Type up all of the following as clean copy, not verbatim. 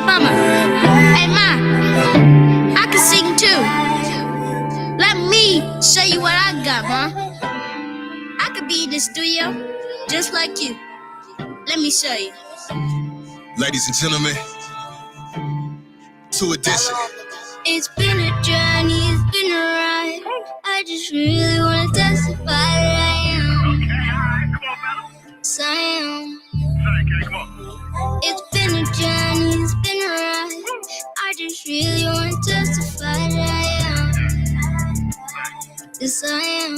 Hey, mama. Hey, ma. I can sing too. Let me show you what I got, ma. I could be in the studio just like you. Let me show you. Ladies and gentlemen, to Edition. It's been a journey, it's been a ride. I just really wanna testify that I am. Yes, I am. It's been a journey, it's been a ride. I just really wanna testify that I am. Yes, I am.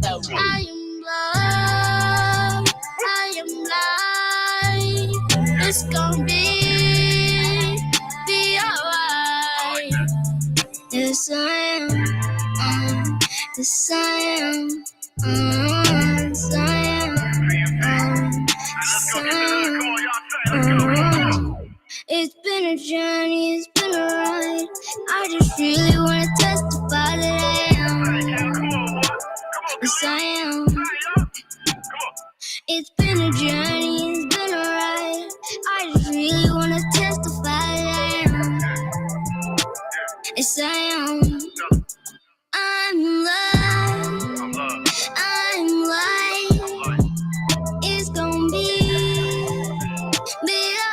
I am loved. I am light. It's gonna be alright. Yes, I am. Yes, I am. Yes, I am. Yes, I am. It's been a journey, it's been a ride. I just really wanna testify that I am. Yes, I am. It's been a journey, it's been a ride. I just really wanna testify that I am. Yes, I am. I'm loved. I'm light. It's gonna be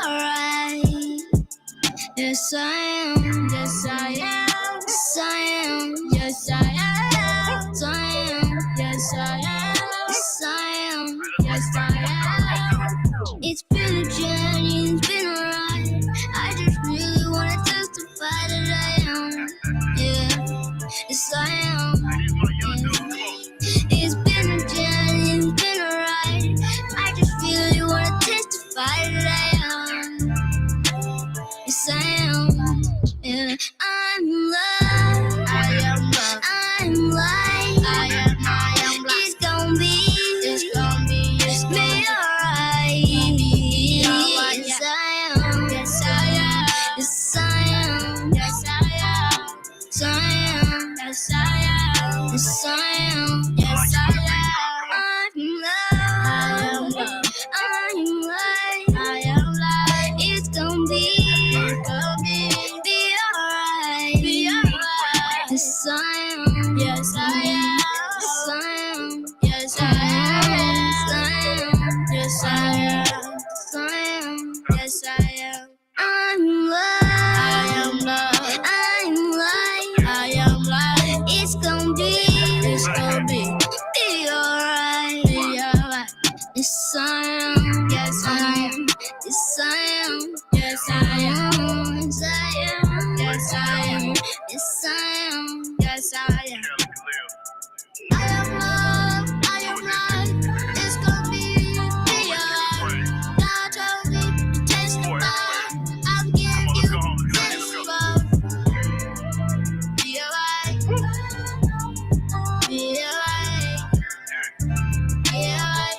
alright. Yes, I am. Yes, I am. Yes, I am. Yes, I am. Yes, I am. Yes, I am. Yes, I am. Yes, I am. It's been a journey, it's been a ride. I just really wanna testify that I am. Yeah. Yes, I am. It's been a journey, it's been a ride. I just really wanna testify that I am. Yes, I am. Yeah. I'm loved. I am loved. I'm light. I am light. It's gonna be alright. Yes, I am. Yes, I am. Yes, I am. Yes, I am. Yes, I am. Yes, I am. Yes, I am. Yes, I am. I'm loved. I'm light. I am light. It's gonna be alright. Yes, I am. Yes, I am. Yes, I am. Yes, I am. Yes, I am. Yes, I am. I'm loved. I am loved. I'm light. I am light. It's gonna be alright. Yes, I am. Yes, I am. Yes, I am. Yes, I am. Yes, I am. Yes, I am. Yes, I am. Yes, I am. I am loved. I am light. It's gonna be alright. God told me to testify. I'll give you this love. Be alright. Be alright. Be alright.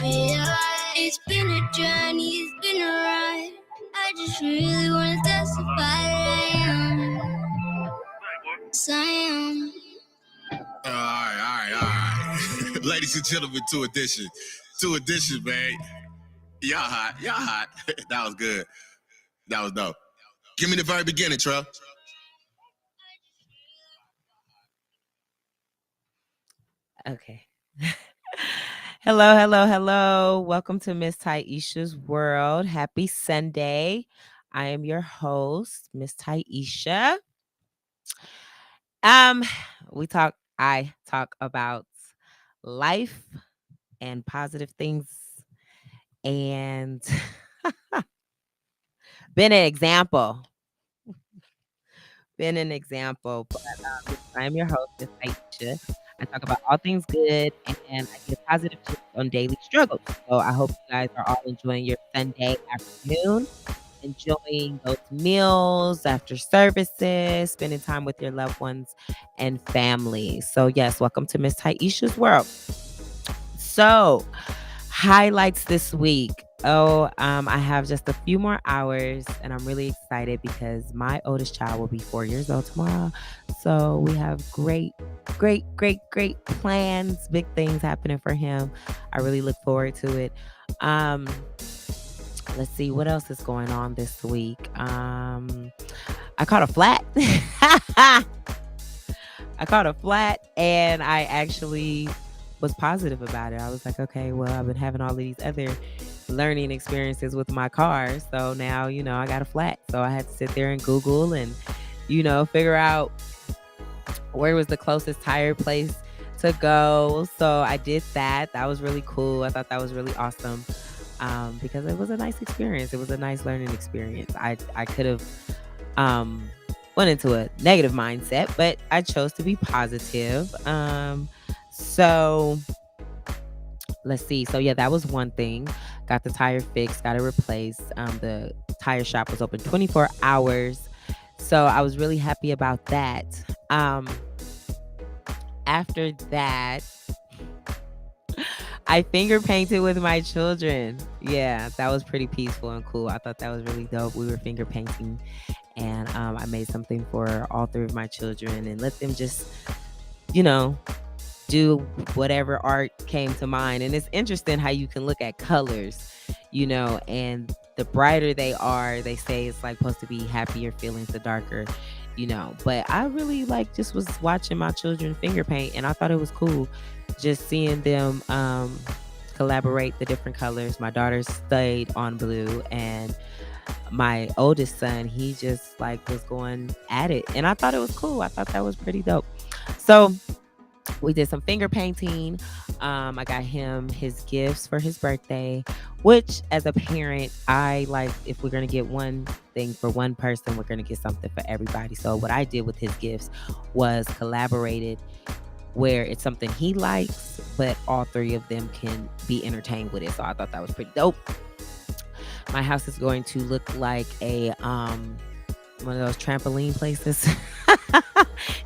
Be alright. It's been a journey, it's been a ride. I just really wanna testify that I am. Yes, I am. All right. Ladies and gentlemen, to Edition. To Edition, man. Y'all hot. That was good. That was dope. Give me the very beginning, Trell. Okay. Hello. Welcome to Miss Tashisha's world. Happy Sunday. I am your host, Miss Tashisha. I talk about life and positive things and been an example. But I am your host, Miss Tashisha. I talk about all things good and I give positive tips on daily struggles. So I hope you guys are all enjoying your Sunday afternoon, enjoying those meals after services, spending time with your loved ones and family. So yes, welcome to Miss Tashisha's world. So highlights this week. I have just a few more hours and I'm really excited because my oldest child will be 4 years old tomorrow. So we have great plans, big things happening for him. I really look forward to it. let's see what else is going on this week. I caught a flat. I caught a flat and I actually was positive about it. I was like, okay, well, I've been having all of these other learning experiences with my car. So now, I got a flat. So I had to sit there and Google and, figure out where was the closest tire place to go. So I did that. That was really cool. I thought that was really awesome because it was a nice experience. It was a nice learning experience. I could have went into a negative mindset, but I chose to be positive. So let's see. So yeah, that was one thing. Got the tire fixed, got it replaced. The tire shop was open 24 hours. So I was really happy about that. After that, I finger painted with my children. Yeah, that was pretty peaceful and cool. I thought that was really dope. We were finger painting and I made something for all three of my children and let them just, do whatever art came to mind. And it's interesting how you can look at colors, and the brighter they are, they say it's like supposed to be happier feelings, the darker, But I really just was watching my children finger paint and I thought it was cool just seeing them collaborate the different colors. My daughter stayed on blue and my oldest son, he just was going at it. And I thought it was cool. I thought that was pretty dope. So we did some finger painting. I got him his gifts for his birthday, which as a parent, I like if we're going to get one thing for one person, we're going to get something for everybody. So what I did with his gifts was collaborated where it's something he likes, but all three of them can be entertained with it. So I thought that was pretty dope. My house is going to look like a one of those trampoline places.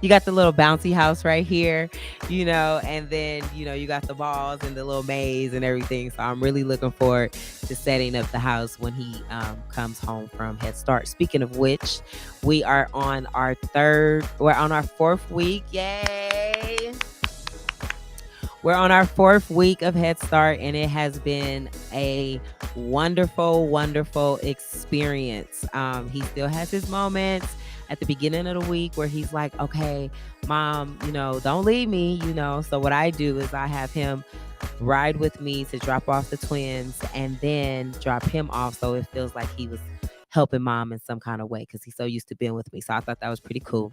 You got the little bouncy house right here, and then, you got the balls and the little maze and everything. So I'm really looking forward to setting up the house when he comes home from Head Start. Speaking of which, we're on our fourth week. Yay! We're on our fourth week of Head Start, and it has been a wonderful, wonderful experience. He still has his moments at the beginning of the week where he's like, okay, mom, don't leave me, So what I do is I have him ride with me to drop off the twins and then drop him off. So it feels like he was helping mom in some kind of way because he's so used to being with me. So I thought that was pretty cool.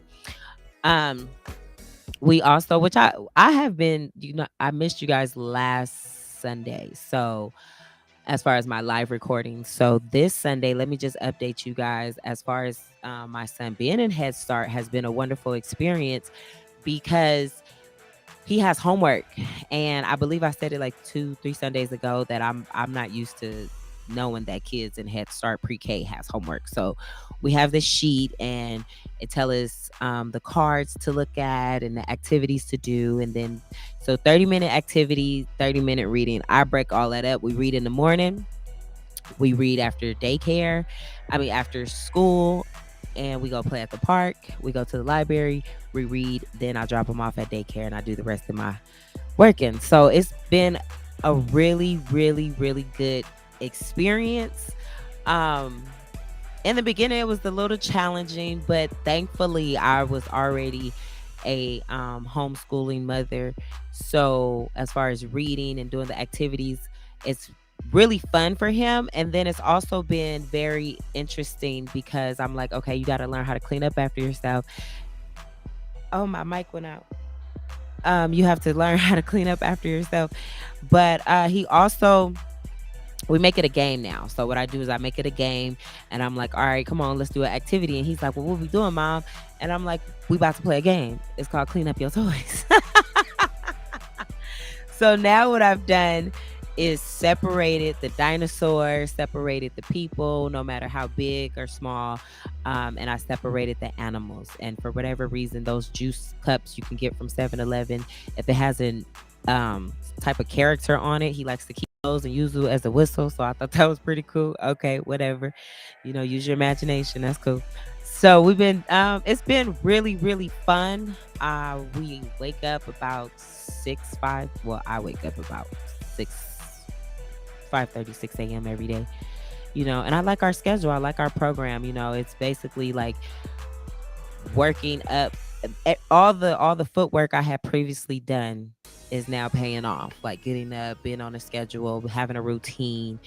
We also, which I have been, I missed you guys last Sunday. So as far as my live recording. So this Sunday, let me just update you guys as far as my son being in Head Start has been a wonderful experience because he has homework. And I believe I said it like 2-3 Sundays ago that I'm not used to knowing that kids in Head Start pre-K has homework. So we have this sheet and it tells us the cards to look at and the activities to do. And then, so 30-minute activity, 30-minute reading. I break all that up. We read in the morning. We read after after school. And we go play at the park. We go to the library. We read. Then I drop them off at daycare and I do the rest of my working. So it's been a really, really, really good experience. In the beginning it was a little challenging, but thankfully I was already a homeschooling mother. So as far as reading and doing the activities, it's really fun for him. And then it's also been very interesting because I'm like, okay, you got to learn how to clean up after yourself. Oh, my mic went out. You have to learn how to clean up after yourself. But he also, we make it a game now. So what I do is I make it a game and I'm like, all right, come on, let's do an activity. And he's like, well, what we doing, mom? And I'm like, we about to play a game. It's called Clean Up Your Toys. So now what I've done is separated the dinosaurs, separated the people, no matter how big or small, and I separated the animals. And for whatever reason, those juice cups you can get from 7-Eleven, if it has an type of character on it, he likes to keep those and use it as a whistle. So I thought that was pretty cool. Okay, whatever, use your imagination. That's cool. So we've been it's been really, really fun. We wake up about 6-5. Well, I wake up about 5:30, 6 a.m. every day. And I like our schedule. I like our program. It's basically like working up all the footwork I had previously done is now paying off. Like getting up, being on a schedule, having a routine,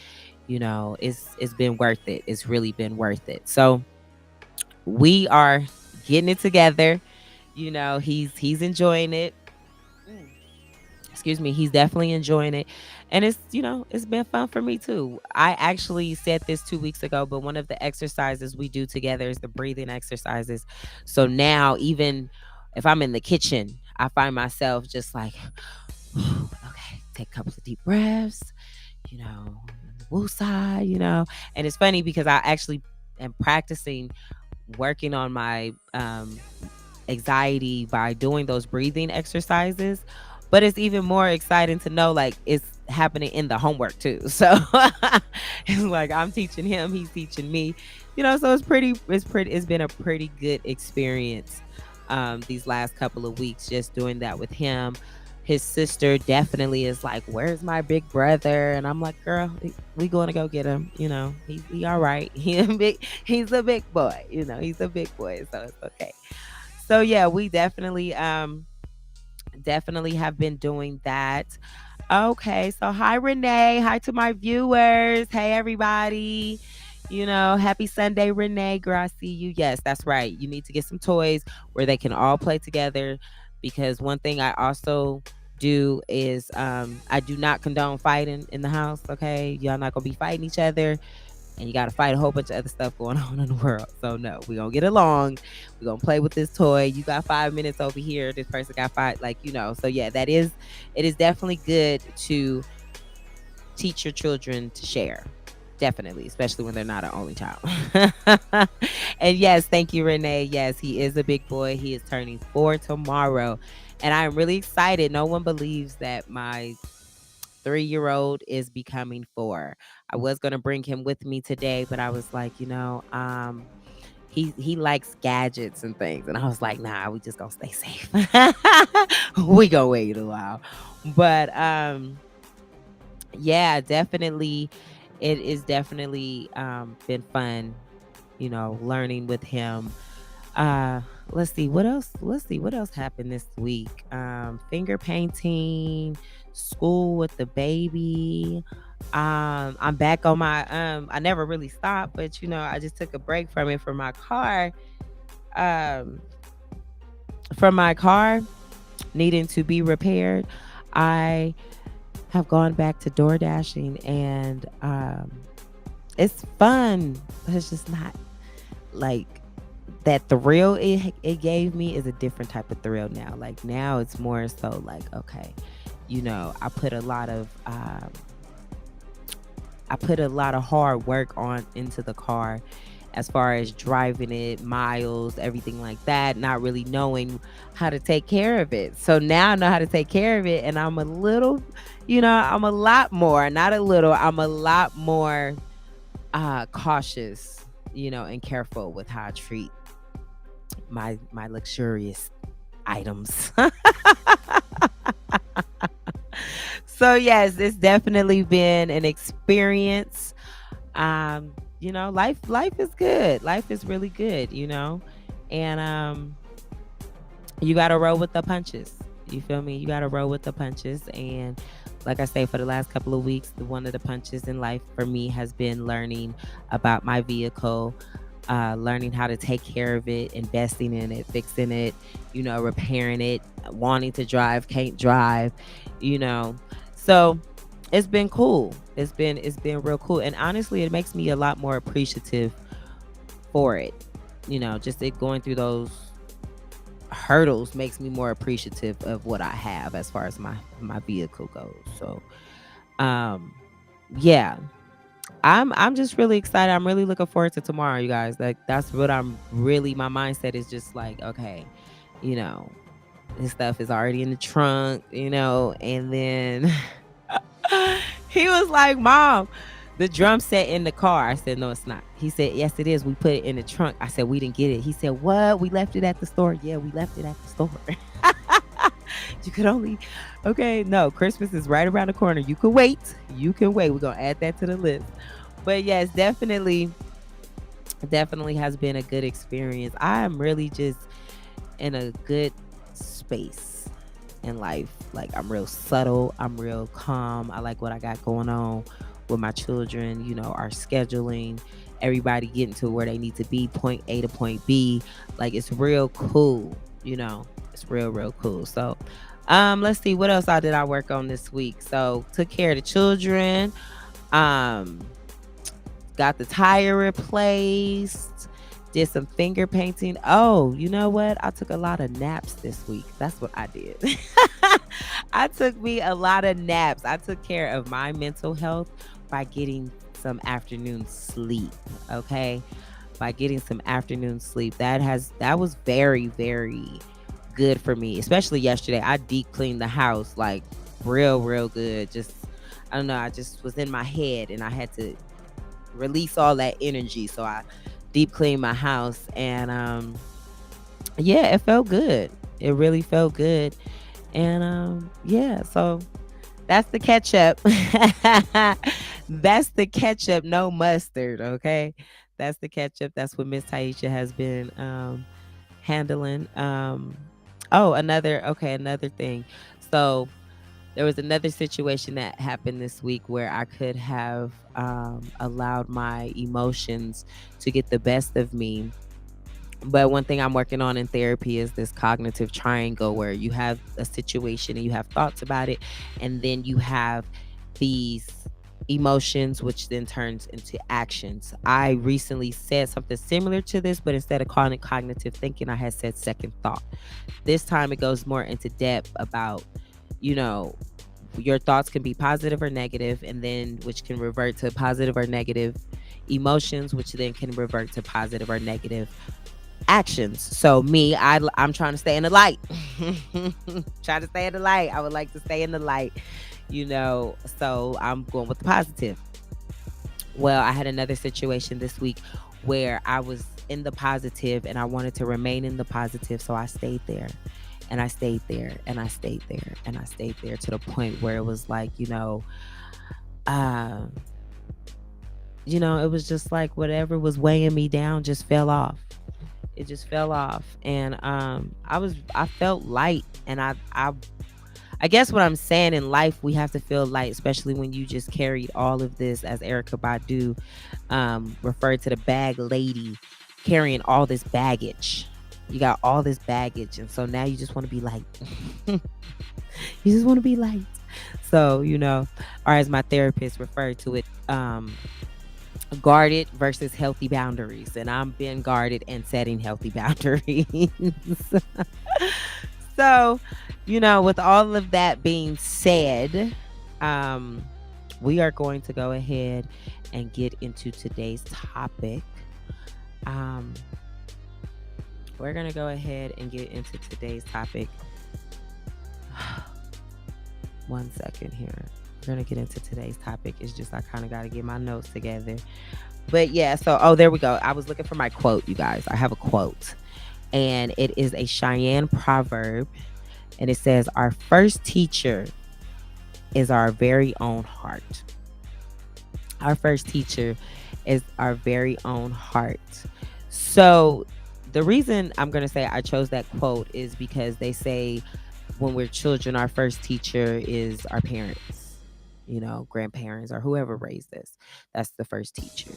it's been worth it. It's really been worth it. So we are getting it together. He's enjoying it. Mm. Excuse me, he's definitely enjoying it. And it's been fun for me too. I actually said this 2 weeks ago, but one of the exercises we do together is the breathing exercises. So now, even if I'm in the kitchen, I find myself just like, okay, take a couple of deep breaths, woosah, and it's funny because I actually am practicing working on my anxiety by doing those breathing exercises. But it's even more exciting to know like it's happening in the homework too. So it's like I'm teaching him, he's teaching me. So it's been a pretty good experience these last couple of weeks just doing that with him. His sister definitely is like, "Where's my big brother?" And I'm like, "Girl, we going to go get him. He all right. He's a big boy. He's a big boy, so it's okay." So yeah, we definitely have been doing that. Okay, so hi Renee, hi to my viewers. Hey everybody. Happy Sunday, Renee. Girl, I see you. Yes, that's right. You need to get some toys where they can all play together. Because one thing I also do is I do not condone fighting in the house. Okay, y'all not gonna be fighting each other, and you got to fight a whole bunch of other stuff going on in the world. So no, we're gonna get along. We're gonna play with this toy. You got 5 minutes over here, this person got five, so yeah, it is definitely good to teach your children to share. Definitely, especially when they're not an only child. And yes, thank you, Renee. Yes, he is a big boy. He is turning 4 tomorrow, and I'm really excited. No one believes that my 3-year-old is becoming 4. I was gonna bring him with me today, but I was like, he likes gadgets and things, and I was like, nah, we just gonna stay safe. We gonna wait a while, but yeah, definitely, it is definitely been fun, learning with him. uh let's see what else happened this week. Finger painting, school with the baby. I'm back on my I never really stopped, but I just took a break from it um from my car needing to be repaired. I have gone back to door dashing, and it's fun, but it's just not like that thrill it gave me is a different type of thrill now. Like now it's more so like, okay, I put a lot of hard work on into the car as far as driving it, miles, everything like that, not really knowing how to take care of it. So now I know how to take care of it, and I'm I'm a lot more, not a little, I'm a lot more cautious, and careful with how I treat my luxurious items. So yes, it's definitely been an experience. Life is good. Life is really good, and you got to roll with the punches. You feel me? You got to roll with the punches. And like I say, for the last couple of weeks, one of the punches in life for me has been learning about my vehicle, learning how to take care of it, investing in it, fixing it, repairing it, wanting to drive, can't drive, you know. So it's been cool. It's been real cool. And honestly, it makes me a lot more appreciative for it. Just it going through those hurdles makes me more appreciative of what I have as far as my vehicle goes. So yeah, I'm just really excited. I'm really looking forward to tomorrow, you guys. Like that's what I'm really, my mindset is just like, okay, you know, his stuff is already in the trunk, and then he was like, "Mom, the drum set in the car." I said, "No, it's not." He said, "Yes, it is. We put it in the trunk." I said, "We didn't get it." He said, "What? We left it at the store." Yeah, we left it at the store. You could only, okay, no, Christmas is right around the corner. You can wait. You can wait. We're going to add that to the list. But yes, definitely has been a good experience. I am really just in a good space in life. Like I'm real subtle, I'm real calm. I like what I got going on with my children, our scheduling, everybody getting to where they need to be, point A to point B. Like it's real cool, It's real cool. So let's see what else did I work on this week. So took care of the children. Um got the tire replaced, did some finger painting. Oh, you know what? I took a lot of naps this week. That's what I did. I took me a lot of naps. I took care of my mental health by getting some afternoon sleep. Okay. By getting some afternoon sleep. That was very, very good for me, especially yesterday. I deep cleaned the house like real good. Just I don't know, I just was in my head and I had to release all that energy. So I deep cleaned my house and yeah, it felt good. It really felt good. And yeah, so that's the ketchup. That's the ketchup, no mustard, okay? That's the ketchup. That's what Miss Taisha has been handling. Another thing. So there was another situation that happened this week where I could have allowed my emotions to get the best of me. But one thing I'm working on in therapy is this cognitive triangle where you have a situation and you have thoughts about it, and then you have these emotions, which then turns into actions. I recently said something similar to this, but instead of calling it cognitive thinking, I had said second thought. This time it goes more into depth about, you know, your thoughts can be positive or negative, and then which can revert to positive or negative emotions, which then can revert to positive or negative actions. So me, I'm trying to stay in the light. Trying to stay in the light. I would like to stay in the light, so I'm going with the positive. Well, I had another situation this week where I was in the positive and I wanted to remain in the positive, so I stayed there. And I stayed there and I stayed there and I stayed there to the point where it was like, uh, it was just like whatever was weighing me down just fell off. It just fell off. And I felt light. And I guess what I'm saying, in life we have to feel light, especially when you just carried all of this, as Erica Badu referred to the bag lady, carrying all this baggage. You got all this baggage, and so now you just want to be light. You just want to be light. So, or as my therapist referred to it, guarded versus healthy boundaries. And I'm being guarded and setting healthy boundaries. So, with all of that being said, we are going to go ahead and get into today's topic. We're going to go ahead and get into today's topic. One second here. We're going to get into today's topic. It's just I kind of got to get my notes together. But yeah, so, there we go. I was looking for my quote, you guys. I have a quote. And it is a Cheyenne proverb. And it says, "Our first teacher is our very own heart." Our first teacher is our very own heart. So the reason I'm going to say I chose that quote is because they say when we're children, our first teacher is our parents, grandparents, or whoever raised us. That's the first teacher.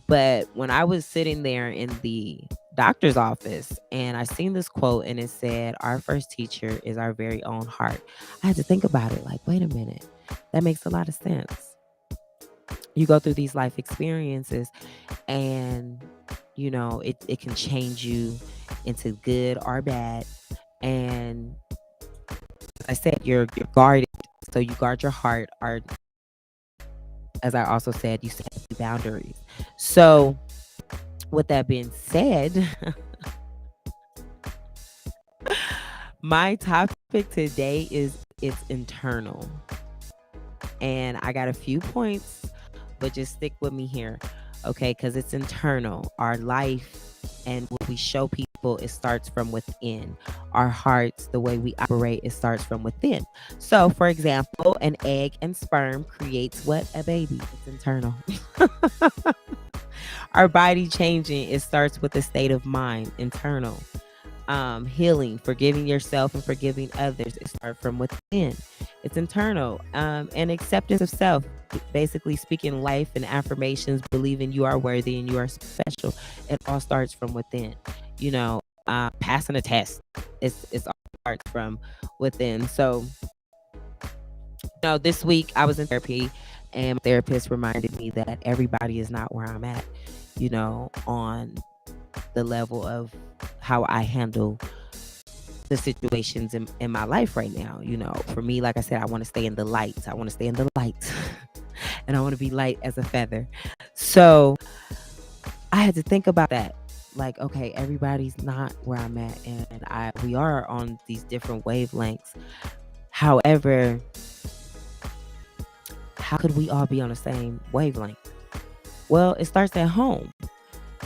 But when I was sitting there in the doctor's office and I seen this quote and it said, "Our first teacher is our very own heart," I had to think about it like, wait a minute, that makes a lot of sense. You go through these life experiences and, it can change you into good or bad. And as I said, you're guarded. So you guard your heart, or as I also said, you set boundaries. So with that being said, my topic today is it's internal. And I got a few points, but just stick with me here, okay? Because it's internal. Our life and what we show people, it starts from within. Our hearts, the way we operate, it starts from within. So, for example, an egg and sperm creates what? A baby. It's internal. Our body changing, it starts with a state of mind, internal. Healing, forgiving yourself and forgiving others, it starts from within. It's internal. And acceptance of self, basically speaking life and affirmations, believing you are worthy and you are special. It all starts from within. You know, passing a test, it's all starts from within. So, this week I was in therapy, and my therapist reminded me that everybody is not where I'm at, on the level of how I handle the situations in my life right now. For me, like I said, I want to stay in the light. I want to stay in the light and I want to be light as a feather. So I had to think about that. Like, okay, everybody's not where I'm at, and we are on these different wavelengths. However, how could we all be on the same wavelength? Well, it starts at home.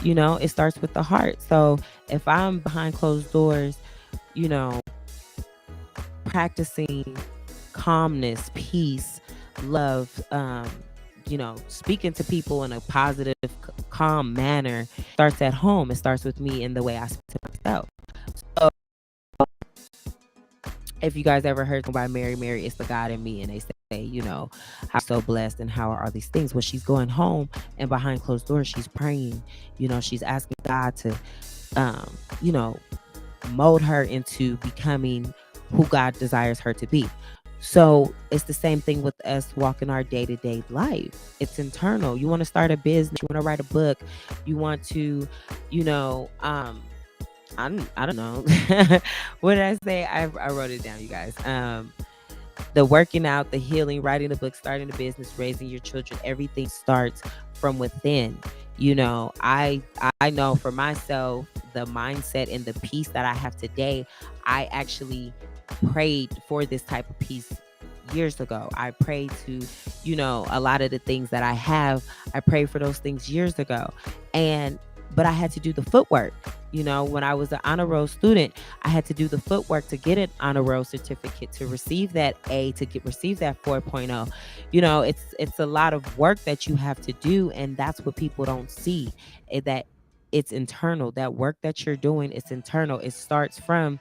It starts with the heart. So if I'm behind closed doors, practicing calmness, peace, love, speaking to people in a positive, calm manner, starts at home. It starts with me in the way I speak to myself. So if you guys ever heard by Mary, it's the God in me, and they say, how so blessed and how are all these things? Well, she's going home and behind closed doors, she's praying. She's asking God to, mold her into becoming who God desires her to be. So it's the same thing with us walking our day-to-day life. It's internal. You want to start a business, you want to write a book, you want to, I don't know. What did I say? I wrote it down, you guys. The working out, the healing, writing a book, starting a business, raising your children, everything starts from within. I know for myself, the mindset and the peace that I have today, I actually prayed for this type of peace years ago. I prayed to, a lot of the things that I have, I prayed for those things years ago. But I had to do the footwork. When I was an honor roll student, I had to do the footwork to get an honor roll certificate, to receive that A, to receive that 4.0. It's a lot of work that you have to do, and that's what people don't see. That it's internal. That work that you're doing, it's internal. It starts from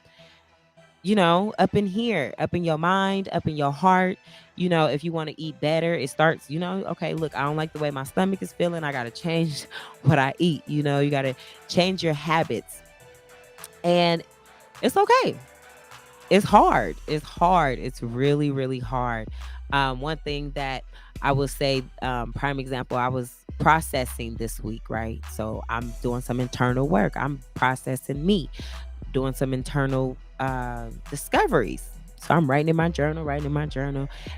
up in here, up in your mind, up in your heart. If you want to eat better, it starts, okay, look, I don't like the way my stomach is feeling. I got to change what I eat. You got to change your habits. And it's okay. It's hard. It's hard. It's really, really hard. One thing that I will say, prime example, I was processing this week, right? So I'm doing some internal work. I'm processing me, doing some internal discoveries. So I'm writing in my journal,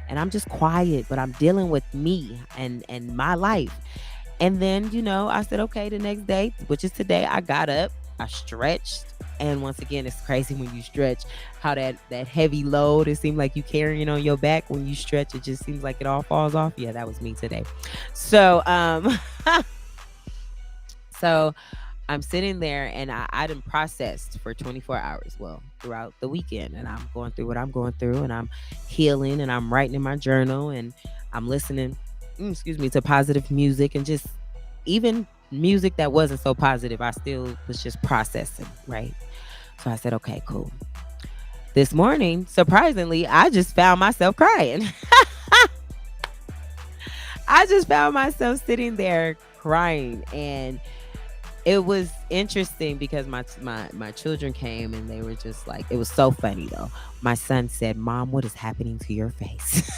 and I'm just quiet, but I'm dealing with me and my life. And then, I said, okay, the next day, which is today, I got up, I stretched. And once again, it's crazy when you stretch, how that heavy load, it seemed like you carrying on your back. When you stretch, it just seems like it all falls off. Yeah, that was me today. So, so I'm sitting there, and I done processed for 24 hours, well, throughout the weekend, and I'm going through what I'm going through, and I'm healing, and I'm writing in my journal, and I'm listening, to positive music, and just even music that wasn't so positive, I still was just processing, right? So I said, okay, cool. This morning, surprisingly, I just found myself crying. I just found myself sitting there crying, and it was interesting because my children came, and they were just like, it was so funny though. My son said, "Mom, what is happening to your face?"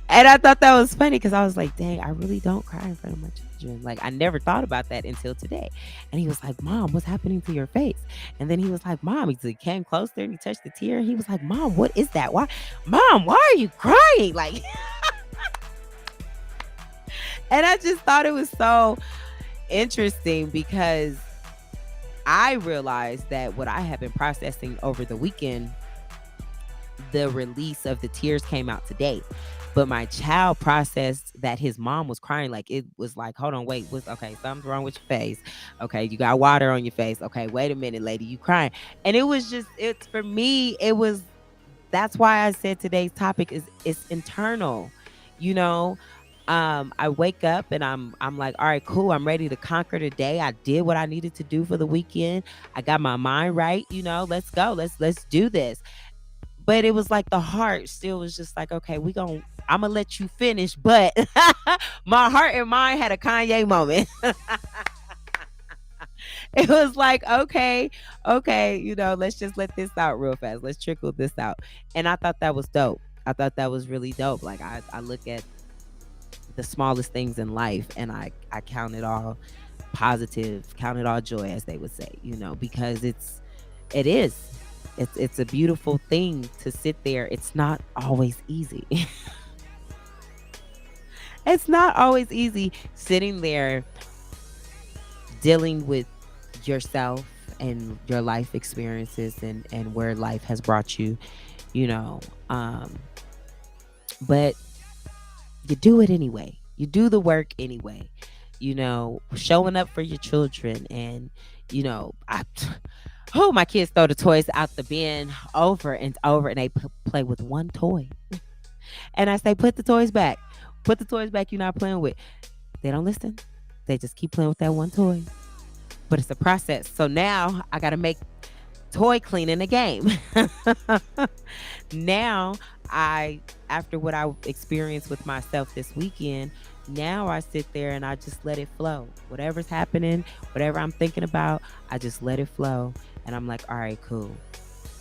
And I thought that was funny because I was like, dang, I really don't cry in front of my children. Like, I never thought about that until today. And he was like, "Mom, what's happening to your face?" And then he was like, "Mom," he came closer and he touched the tear. And he was like, "Mom, what is that? Why are you crying?" Like, and I just thought it was so interesting because I realized that what I had been processing over the weekend, the release of the tears came out today. But my child processed that his mom was crying. Like, it was like, hold on, wait, what's okay? Something's wrong with your face. Okay, you got water on your face. Okay, wait a minute, lady, you crying. And it was just, it's for me, it was, that's why I said today's topic is it's internal. You know, I wake up and I'm like, all right, cool. I'm ready to conquer the day. I did what I needed to do for the weekend. I got my mind right, let's go. Let's do this. But it was like the heart still was just like, okay, I'm gonna let you finish, but my heart and mind had a Kanye moment. It was like, okay, let's just let this out real fast. Let's trickle this out. And I thought that was dope. I thought that was really dope. Like, I look at the smallest things in life and I count it all positive, count it all joy, as they would say, because it is. It's a beautiful thing to sit there. It's not always easy. It's not always easy sitting there dealing with yourself and your life experiences and where life has brought you, you know. But you do it anyway. You do the work anyway. Showing up for your children and my kids throw the toys out the bin over and over and they play with one toy. And I say, put the toys back. Put the toys back you're not playing with. They don't listen. They just keep playing with that one toy. But it's a process. So now I got to make toy cleaning a game. Now after what I experienced with myself this weekend, now I sit there and I just let it flow. Whatever's happening, whatever I'm thinking about, I just let it flow. And I'm like, all right, cool.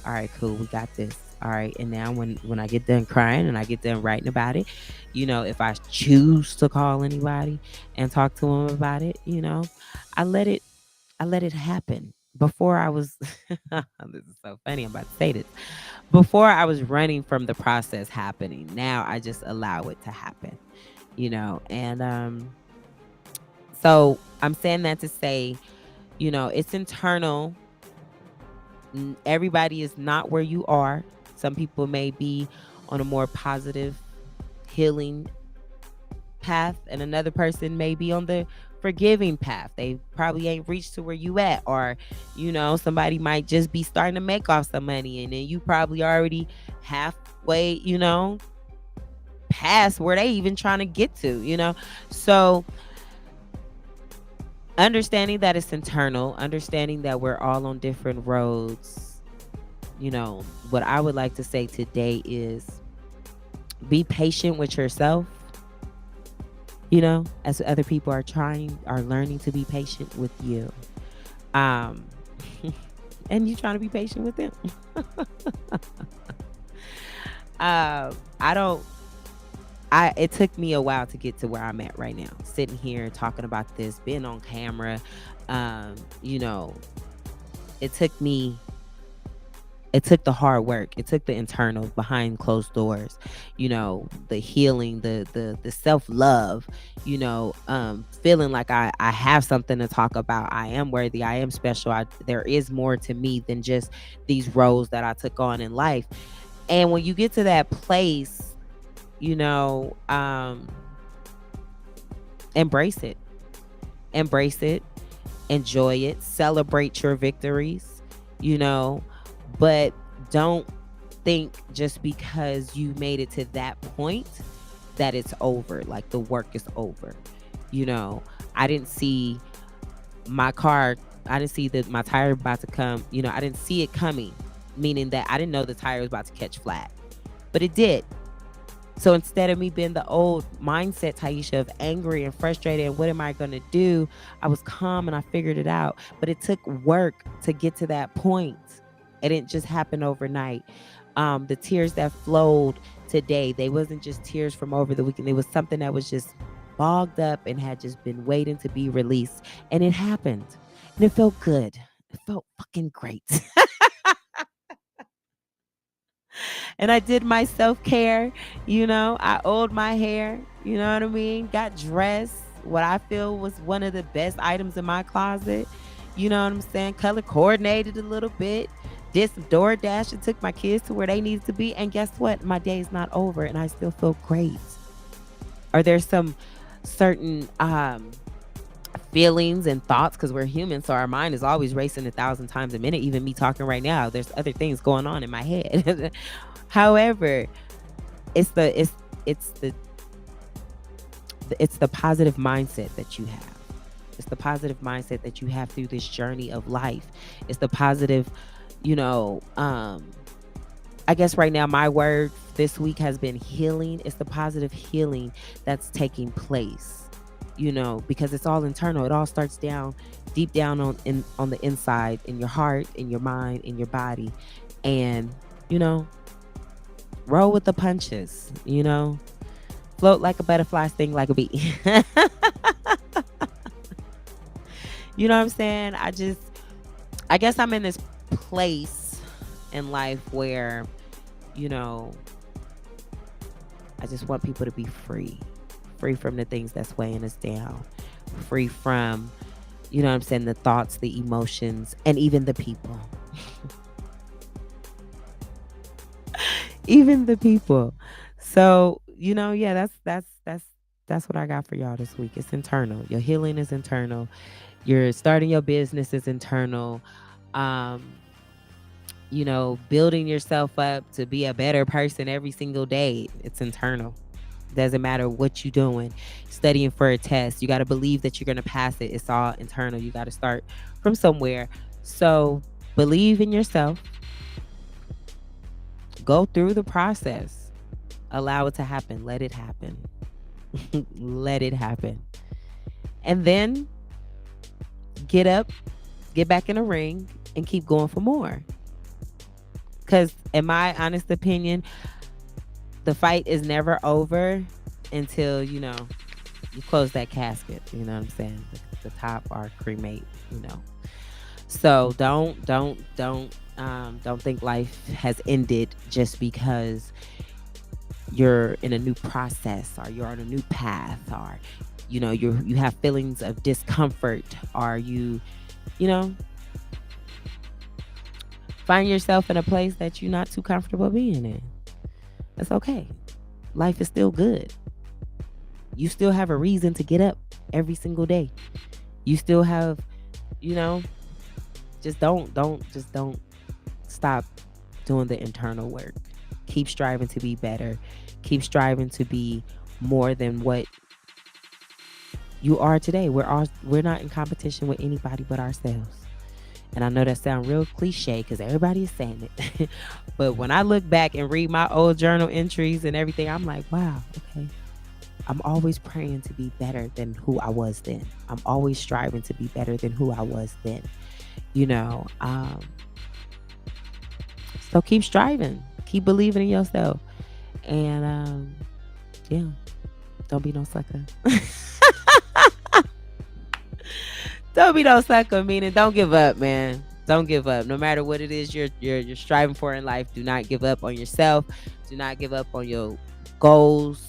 We got this. All right. And now when I get done crying and I get done writing about it, if I choose to call anybody and talk to them about it, I let it happen. Before I was this is so funny, I'm about to say this. Before I was running from the process happening. Now I just allow it to happen. And so I'm saying that to say, it's internal. Everybody is not where you are. Some people may be on a more positive healing path and another person may be on the forgiving path. They probably ain't reached to where you at, or somebody might just be starting to make off some money and then you probably already halfway past where they even trying to get to. So understanding that it's internal, understanding that we're all on different roads. What I would like to say today is be patient with yourself, as other people are learning to be patient with you. And you trying to be patient with them. It took me a while to get to where I'm at right now, sitting here talking about this, being on camera. It took the hard work. It took the internal behind closed doors, the healing, the self-love, feeling like I have something to talk about. I am worthy. I am special. There is more to me than just these roles that I took on in life. And when you get to that place, embrace it, enjoy it, celebrate your victories, but don't think just because you made it to that point that it's over, like the work is over. I didn't see my car, I didn't see that my tire about to come, I didn't see it coming, meaning that I didn't know the tire was about to catch flat, but it did. So instead of me being the old mindset, Tashisha, of angry and frustrated and what am I going to do, I was calm and I figured it out. But it took work to get to that point. It didn't just happen overnight. The tears that flowed today, they wasn't just tears from over the weekend. It was something that was just bogged up and had just been waiting to be released. And it happened. And it felt good. It felt fucking great. And I did my self-care, I oiled my hair, you know what I mean? Got dressed, what I feel was one of the best items in my closet, you know what I'm saying? Color coordinated a little bit, did some DoorDash and took my kids to where they needed to be. And guess what? My day is not over and I still feel great. Are there some certain feelings and thoughts, because we're human, so our mind is always racing 1,000 times a minute. Even me talking right now, there's other things going on in my head. However, it's the it's the it's the positive mindset that you have. It's the positive mindset that you have through this journey of life. It's the positive, you know, I guess right now my word this week has been healing. It's the positive healing that's taking place, because it's all internal. It all starts down deep down on the inside, in your heart, in your mind, in your body. And, roll with the punches, float like a butterfly, sting like a bee. You know what I'm saying? I guess I'm in this place in life where, I just want people to be free from the things that's weighing us down, free from, what I'm saying, the thoughts, the emotions, and even the people. Even the people. So, yeah, that's what I got for y'all this week. It's internal. Your healing is internal. You're starting your business is internal. Building yourself up to be a better person every single day. It's internal. Doesn't matter what you're doing. Studying for a test, you got to believe that you're going to pass it. It's all internal. You got to start from somewhere. So believe in yourself. Go through the process. Allow it to happen. Let it happen. Let it happen. And then get up, get back in the ring, and keep going for more. Because in my honest opinion, the fight is never over until, you close that casket. You know what I'm saying? The top or cremate, So don't think life has ended just because you're in a new process or you're on a new path, or, you have feelings of discomfort, or you find yourself in a place that you're not too comfortable being in. That's okay. Life is still good. You still have a reason to get up every single day. You still have, just don't stop doing the internal work. Keep striving to be better. Keep striving to be more than what you are today. We're not in competition with anybody but ourselves. And I know that sounds real cliche because everybody is saying it. But when I look back and read my old journal entries and everything, I'm like, wow, okay. I'm always praying to be better than who I was then. I'm always striving to be better than who I was then. So keep striving. Keep believing in yourself. And yeah, don't be no sucker. Don't be no sucker, meaning don't give up, man. Don't give up. No matter what it is you're striving for in life, do not give up on yourself. Do not give up on your goals,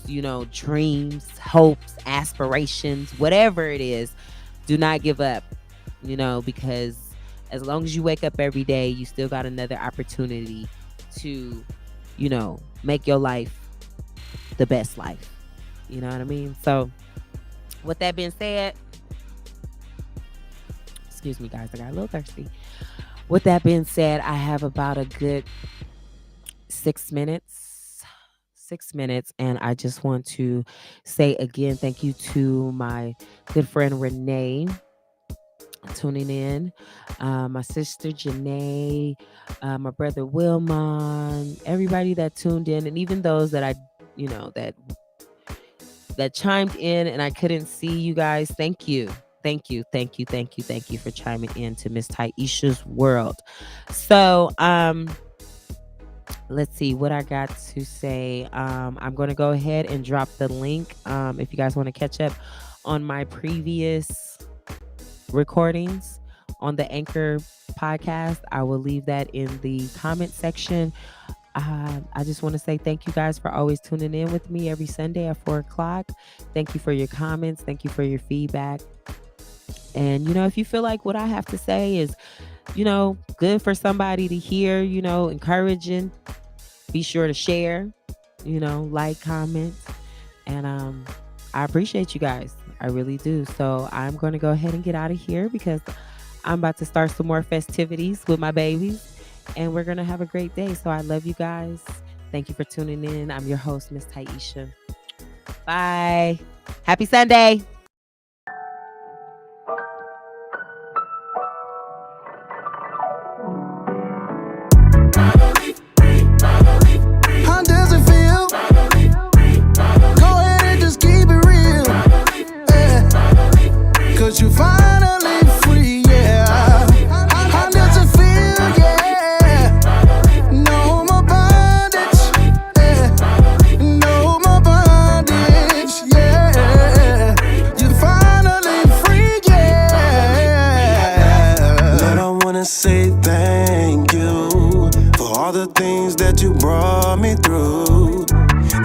dreams, hopes, aspirations, whatever it is. Do not give up, because as long as you wake up every day, you still got another opportunity to, make your life the best life. You know what I mean? So with that being said, excuse me, guys, I got a little thirsty. With that being said, I have about a good 6 minutes. And I just want to say again, thank you to my good friend Renee tuning in, my sister Janae, my brother Wilmon, everybody that tuned in, and even those that I, that chimed in and I couldn't see you guys. Thank you. Thank you for chiming in to Miss Tashisha's World. So, let's see what I got to say. I'm going to go ahead and drop the link. If you guys want to catch up on my previous recordings on the Anchor podcast, I will leave that in the comment section. I just want to say thank you guys for always tuning in with me every Sunday at 4:00. Thank you for your comments. Thank you for your feedback. And, if you feel like what I have to say is good for somebody to hear, encouraging, be sure to share, like, comment. And I appreciate you guys. I really do. So I'm going to go ahead and get out of here because I'm about to start some more festivities with my babies. And we're going to have a great day. So I love you guys. Thank you for tuning in. I'm your host, Miss Tashisha. Bye. Happy Sunday. How does it feel? Go ahead and just keep it real. Yeah. Cause you finally free, yeah. How does it feel? Yeah. No more bondage. Yeah. No more bondage. Yeah. You finally free, yeah. Lord, I wanna say thank you for all the things that you brought me through.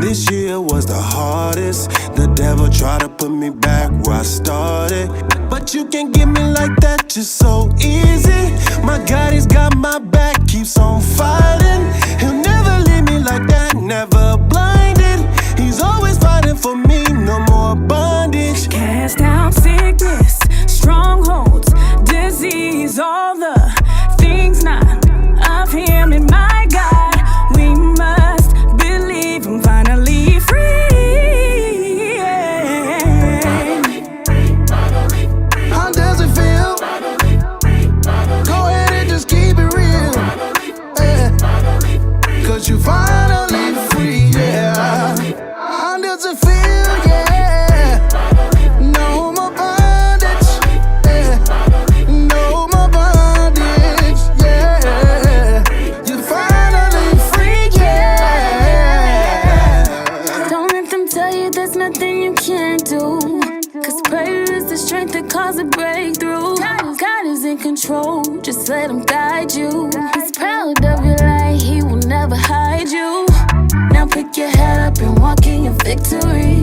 This year was the hardest. The devil tried to put me back where I started, but you can't get me like that just so easy. My God, he's got my back, keeps on fighting. He'll never leave me like that, never blinded. He's always fighting for me, no more bondage. Cast down sickness, strongholds, disease, all the things not of him and my God. We must believe I'm finally free. How does it feel? Go ahead and just keep it real. Yeah. Cause you finally free, yeah. How does it feel? Yeah. No more bondage. Yeah. No more bondage. Yeah. You finally free, yeah. Don't let them tell you there's nothing you can't do. Cause prayer is the strength that causes a breakthrough. God is in control, just let him guide you. He's proud of your light, he will never hide you. Now pick your head up and walk in your victory.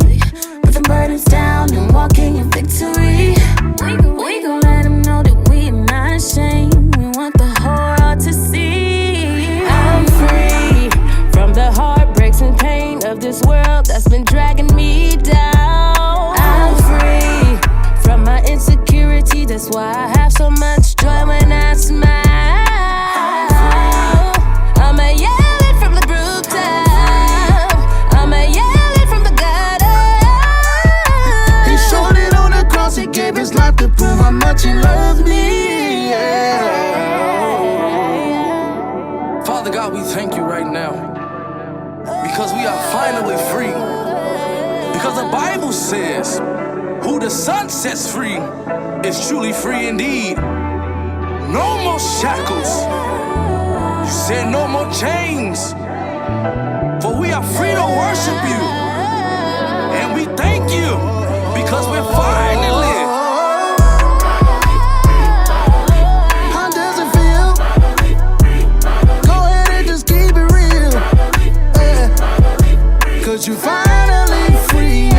Put the burdens down and walk in your victory. We gon' let him know that we are not ashamed. We want the whole world to see. I'm free from the heartbreaks and pain of this world that's been dragging me down. I'm free from my insecurity, that's why I have so much joy when I smile. I'ma yell it from the rooftop, I'ma yell it from the gutter. He showed it on the cross, he gave his life to prove how much he loves me, yeah. Father God, we thank you right now because we are finally free. Because the Bible says, who the Son sets free is truly free indeed. No more shackles. You said no more chains. For we are free to worship you. And we thank you because we're finally. How does it feel? Go ahead and just keep it real. Yeah. Cause you finally free.